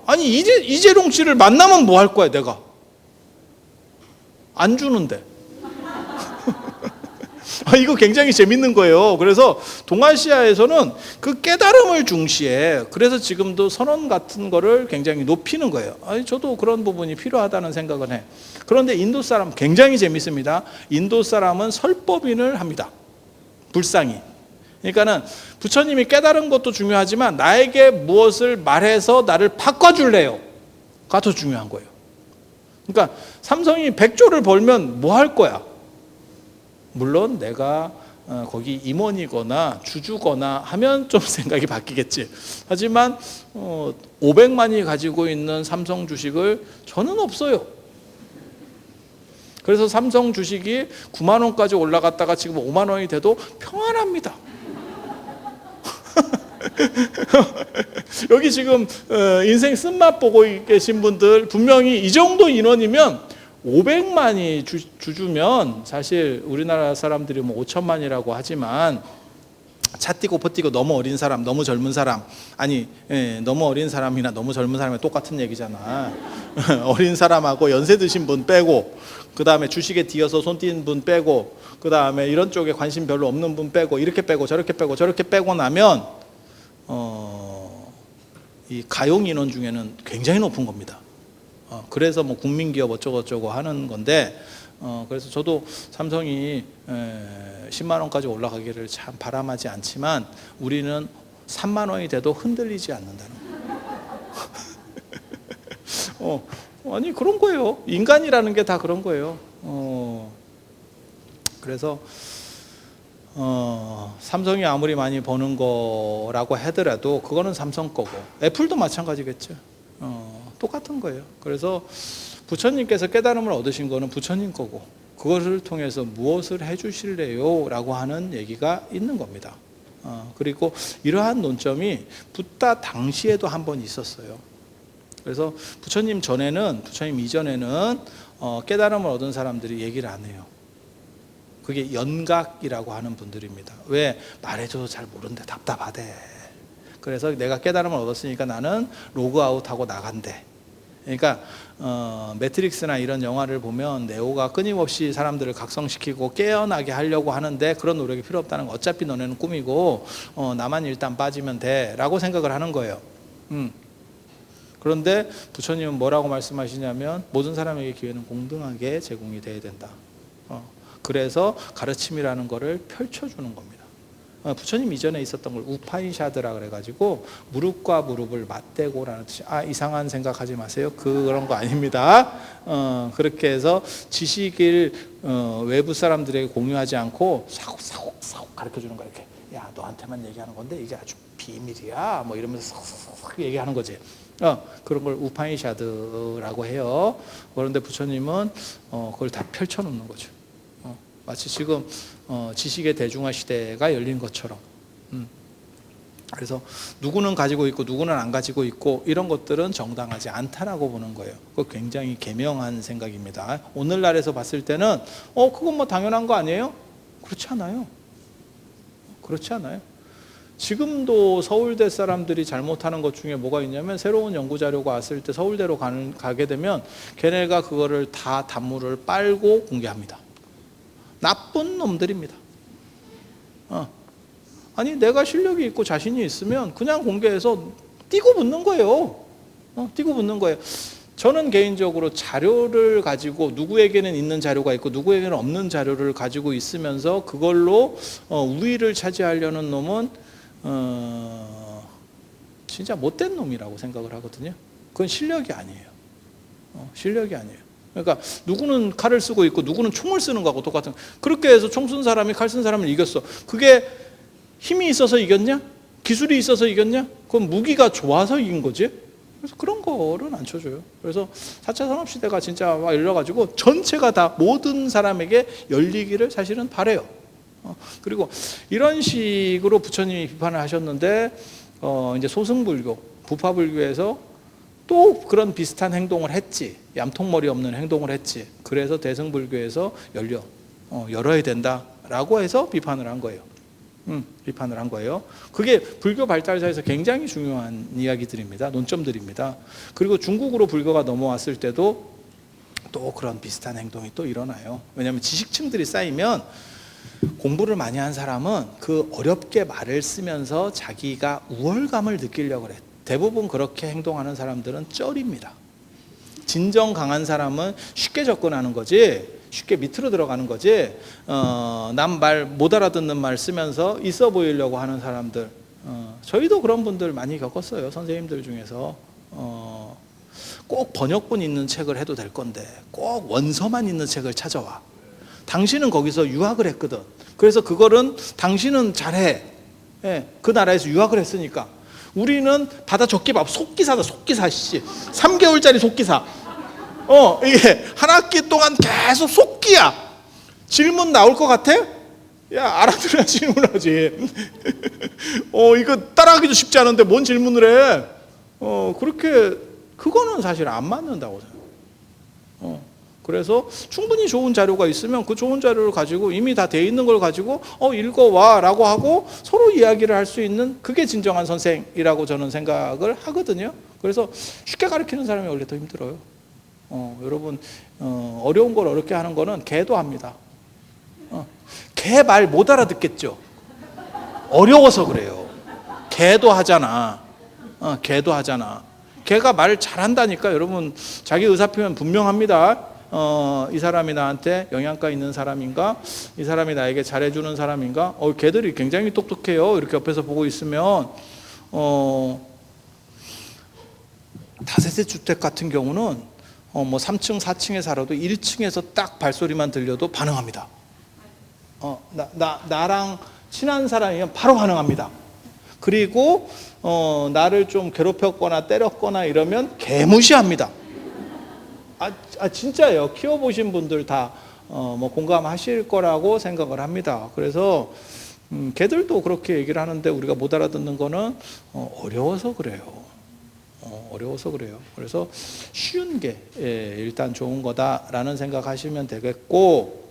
아니 이재룡 씨를 만나면 뭐 할 거야 내가? 안 주는데. 이거 굉장히 재밌는 거예요. 그래서 동아시아에서는 그 깨달음을 중시해. 그래서 지금도 선언 같은 거를 굉장히 높이는 거예요. 저도 그런 부분이 필요하다는 생각은 해. 그런데 인도 사람 굉장히 재밌습니다. 인도 사람은 설법인을 합니다. 불상이. 그러니까는 부처님이 깨달은 것도 중요하지만 나에게 무엇을 말해서 나를 바꿔줄래요? 가 더 중요한 거예요. 그러니까 삼성이 100조를 벌면 뭐 할 거야? 물론 내가 거기 임원이거나 주주거나 하면 좀 생각이 바뀌겠지. 하지만 500만이 가지고 있는 삼성 주식을 저는 없어요. 그래서 삼성 주식이 9만 원까지 올라갔다가 지금 5만 원이 돼도 평안합니다. 여기 지금 인생 쓴맛 보고 계신 분들 분명히 이 정도 인원이면 500만이 주주면 사실 우리나라 사람들이 뭐 5천만이라고 하지만 차 띠고 퍼띠고 너무 어린 사람, 너무 젊은 사람, 아니 너무 어린 사람이나 너무 젊은 사람이 똑같은 얘기잖아. 어린 사람하고 연세 드신 분 빼고, 그 다음에 주식에 뒤어서 손 띈 분 빼고, 그 다음에 이런 쪽에 관심 별로 없는 분 빼고, 이렇게 빼고 저렇게 빼고 저렇게 빼고 나면 이 가용 인원 중에는 굉장히 높은 겁니다. 그래서 뭐 국민기업 어쩌고저쩌고 하는 건데, 그래서 저도 삼성이 10만 원까지 올라가기를 참 바람하지 않지만 우리는 3만 원이 돼도 흔들리지 않는다는 거. 아니 그런 거예요. 인간이라는 게 다 그런 거예요. 그래서 삼성이 아무리 많이 버는 거라고 하더라도 그거는 삼성 거고, 애플도 마찬가지겠죠. 똑같은 거예요. 그래서 부처님께서 깨달음을 얻으신 거는 부처님 거고, 그것을 통해서 무엇을 해주실래요? 라고 하는 얘기가 있는 겁니다. 그리고 이러한 논점이 붓다 당시에도 한 번 있었어요. 그래서 부처님 전에는, 부처님 이전에는 깨달음을 얻은 사람들이 얘기를 안 해요. 그게 연각이라고 하는 분들입니다. 왜? 말해줘도 잘 모른대, 답답하대. 그래서 내가 깨달음을 얻었으니까 나는 로그아웃하고 나간대. 그러니까 매트릭스나 이런 영화를 보면 네오가 끊임없이 사람들을 각성시키고 깨어나게 하려고 하는데 그런 노력이 필요 없다는 거. 어차피 너네는 꿈이고 나만 일단 빠지면 돼 라고 생각을 하는 거예요. 그런데 부처님은 뭐라고 말씀하시냐면 모든 사람에게 기회는 공정하게 제공이 돼야 된다. 그래서 가르침이라는 거를 펼쳐주는 겁니다. 부처님 이전에 있었던 걸 우파니샤드라 그래가지고 무릎과 무릎을 맞대고라는 뜻이, 이상한 생각하지 마세요. 그런 거 아닙니다. 그렇게 해서 지식을 외부 사람들에게 공유하지 않고 사곡 가르쳐주는 거야. 이렇게, 야 너한테만 얘기하는 건데 이게 아주 비밀이야. 뭐 이러면서 싹 얘기하는 거지. 그런 걸 우파니샤드라고 해요. 그런데 부처님은 그걸 다 펼쳐놓는 거죠. 마치 지금 지식의 대중화 시대가 열린 것처럼. 그래서 누구는 가지고 있고 누구는 안 가지고 있고 이런 것들은 정당하지 않다라고 보는 거예요. 그거 굉장히 개명한 생각입니다. 오늘날에서 봤을 때는 그건 뭐 당연한 거 아니에요? 그렇지 않아요. 그렇지 않아요. 지금도 서울대 사람들이 잘못하는 것 중에 뭐가 있냐면, 새로운 연구 자료가 왔을 때 서울대로 가게 되면 걔네가 그거를 다 단물을 빨고 공개합니다. 나쁜 놈들입니다. 아니 내가 실력이 있고 자신이 있으면 그냥 공개해서 뛰고 붙는 거예요. 뛰고 붙는 거예요. 저는 개인적으로 자료를 가지고, 누구에게는 있는 자료가 있고 누구에게는 없는 자료를 가지고 있으면서 그걸로 우위를 차지하려는 놈은 진짜 못된 놈이라고 생각을 하거든요. 그건 실력이 아니에요. 실력이 아니에요. 그러니까 누구는 칼을 쓰고 있고 누구는 총을 쓰는 거하고 똑같은, 그렇게 해서 총 쓴 사람이 칼 쓴 사람을 이겼어. 그게 힘이 있어서 이겼냐? 기술이 있어서 이겼냐? 그건 무기가 좋아서 이긴 거지. 그래서 그런 거는 안 쳐줘요. 그래서 4차 산업시대가 진짜 막 열려가지고 전체가 다 모든 사람에게 열리기를 사실은 바래요. 그리고 이런 식으로 부처님이 비판을 하셨는데, 이제 소승불교, 부파불교에서 또 그런 비슷한 행동을 했지. 얌통머리 없는 행동을 했지. 그래서 대승불교에서 열어야 된다라고 해서 비판을 한 거예요. 비판을 한 거예요. 그게 불교 발달사에서 굉장히 중요한 이야기들입니다. 논점들입니다. 그리고 중국으로 불교가 넘어왔을 때도 또 그런 비슷한 행동이 또 일어나요. 왜냐하면 지식층들이 쌓이면, 공부를 많이 한 사람은 그 어렵게 말을 쓰면서 자기가 우월감을 느끼려고 그래. 대부분 그렇게 행동하는 사람들은 쩔입니다. 진정 강한 사람은 쉽게 접근하는 거지, 쉽게 밑으로 들어가는 거지, 남 말 못 알아듣는 말 쓰면서 있어 보이려고 하는 사람들, 저희도 그런 분들 많이 겪었어요. 선생님들 중에서 꼭 번역본 있는 책을 해도 될 건데 꼭 원서만 있는 책을 찾아와. 당신은 거기서 유학을 했거든. 그래서 그거는 당신은 잘해. 그 나라에서 유학을 했으니까. 우리는 바다 적기밥 속기사다. 속기사 씨. 3개월짜리 속기사. 이게 한 학기 동안 계속 속기야. 질문 나올 것 같아? 야, 알아들어야 질문하지. 이거 따라하기도 쉽지 않은데 뭔 질문을 해? 그렇게, 그거는 사실 안 맞는다고 생각해요. 그래서 충분히 좋은 자료가 있으면 그 좋은 자료를 가지고, 이미 다 돼 있는 걸 가지고 읽어와 라고 하고 서로 이야기를 할 수 있는, 그게 진정한 선생이라고 저는 생각을 하거든요. 그래서 쉽게 가르치는 사람이 원래 더 힘들어요. 여러분, 어려운 걸 어렵게 하는 거는 개도 합니다. 개 말 못 알아듣겠죠. 어려워서 그래요. 개도 하잖아. 개도 하잖아. 개가 말 잘한다니까. 여러분 자기 의사표현 분명합니다. 이 사람이 나한테 영양가 있는 사람인가? 이 사람이 나에게 잘해주는 사람인가? 개들이 굉장히 똑똑해요. 이렇게 옆에서 보고 있으면 다세대 주택 같은 경우는 뭐 3층, 4층에 살아도 1층에서 딱 발소리만 들려도 반응합니다. 나랑 친한 사람이면 바로 반응합니다. 그리고 나를 좀 괴롭혔거나 때렸거나 이러면 개무시합니다. 진짜예요. 키워보신 분들 다 뭐 공감하실 거라고 생각을 합니다. 그래서 개들도 그렇게 얘기를 하는데 우리가 못 알아듣는 거는 어려워서 그래요. 어려워서 그래요. 그래서 쉬운 게 일단 좋은 거다라는 생각하시면 되겠고,